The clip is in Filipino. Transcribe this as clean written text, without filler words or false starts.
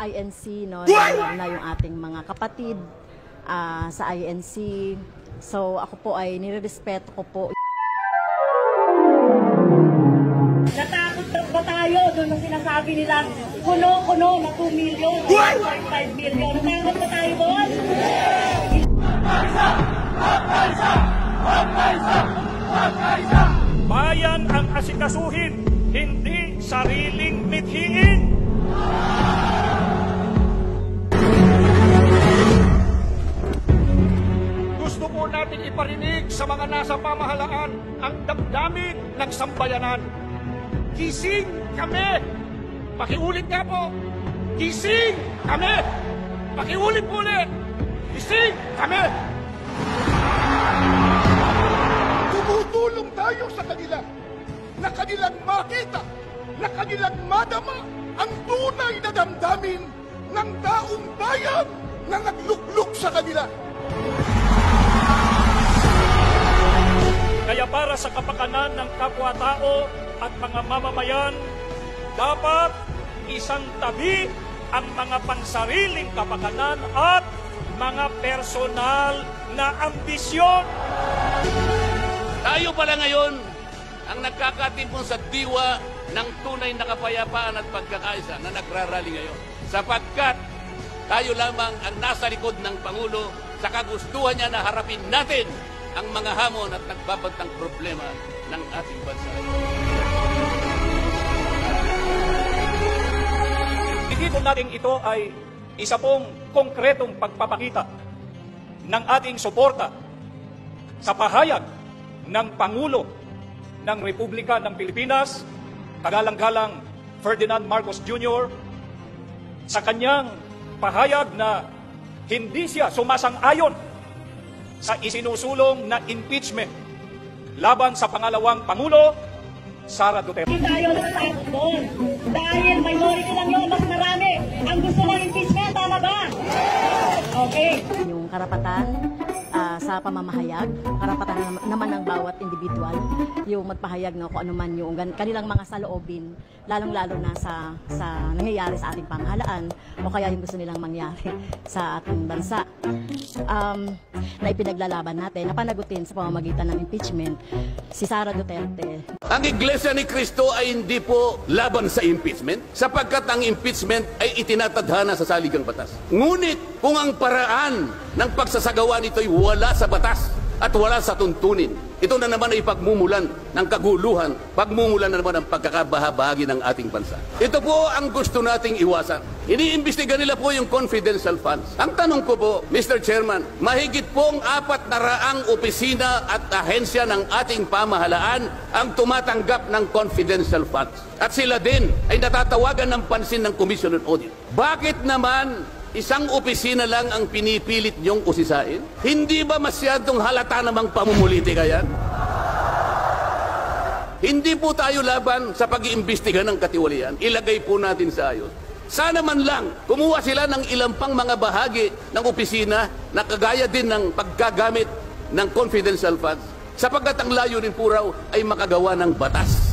INC, no, na yung ating mga kapatid sa INC. So ako po ay nirerespeto ko po. Natakot ba tayo doon na sinasabi nila kuno na 2 million, 1.5 million? Natakot ba tayo doon? Bayan ang asikasuhin, hindi sariling mithiin. Gusto po natin iparinig sa mga nasa pamahalaan ang damdamin ng sambayanan. Gising kami! Pakiulit nga po! Gising kami! Pakiulit po ulit! Gising kami! Tumutulong tayo sa kanila na kanilang makita, na kanilang madama ang tunay na damdamin ng taong bayan na naglukluk sa kanila. Kaya para sa kapakanan ng kapwa-tao at mga mamamayan, dapat isang tabi ang mga pansariling kapakanan at mga personal na ambisyon. Tayo pala ngayon ang nagkakatipon sa diwa ng tunay na kapayapaan at pagkakaisa na nagrarally ngayon. Sapagkat tayo lamang ang nasa likod ng Pangulo sa kagustuhan niya na harapin natin ang mga hamon at nagbabantang problema ng ating bansa. Dito natin ito ay isa pong konkretong pagpapakita ng ating suporta sa pahayag ng Pangulo ng Republika ng Pilipinas, kagalang-galang Ferdinand Marcos Jr., sa kanyang pahayag na hindi siya sumasang-ayon sa isinusulong na impeachment laban sa pangalawang Pangulo, Sara Duterte. Hindi tayo natatakot doon. Dahil minority lang yun, mas marami ang gusto ng impeachment, tama ba? Okay. Yung karapatan sa pamamahayag, karapatan naman ng bawat individual, yung magpahayag no, kung ano man yung kanilang mga saloobin, lalong-lalo na sa nangyayari sa ating pamahalaan o kaya yung gusto nilang mangyari sa ating bansa. Na ipinaglalaban natin, na panagutin sa pamamagitan ng impeachment, si Sara Duterte. Ang Iglesia ni Cristo ay hindi po laban sa impeachment sapagkat ang impeachment ay itinatadhana sa saligang batas. Ngunit kung ang paraan ng pagsasagawa nito ay wala sa batas at wala sa tuntunin, ito na naman ay pagmumulan ng kaguluhan, pagmumulan na naman ng pagkakabahabahagi ng ating bansa. Ito po ang gusto nating iwasan. Iniimbestiga nila po yung confidential funds. Ang tanong ko po, Mr. Chairman, mahigit pong 400 opisina at ahensya ng ating pamahalaan ang tumatanggap ng confidential funds. At sila din ay natatawagan ng pansin ng Commission on Audit. Bakit naman isang opisina lang ang pinipilit niyong usisain? Hindi ba masyadong halata namang pamumulitika yan? Hindi po tayo laban sa pag-iimbestiga ng katiwalian. Ilagay po natin sa ayos. Sana man lang, kumuha sila ng ilang pang mga bahagi ng opisina na kagaya din ng paggagamit ng confidential funds sapagkat ang layunin po raw ay makagawa ng batas.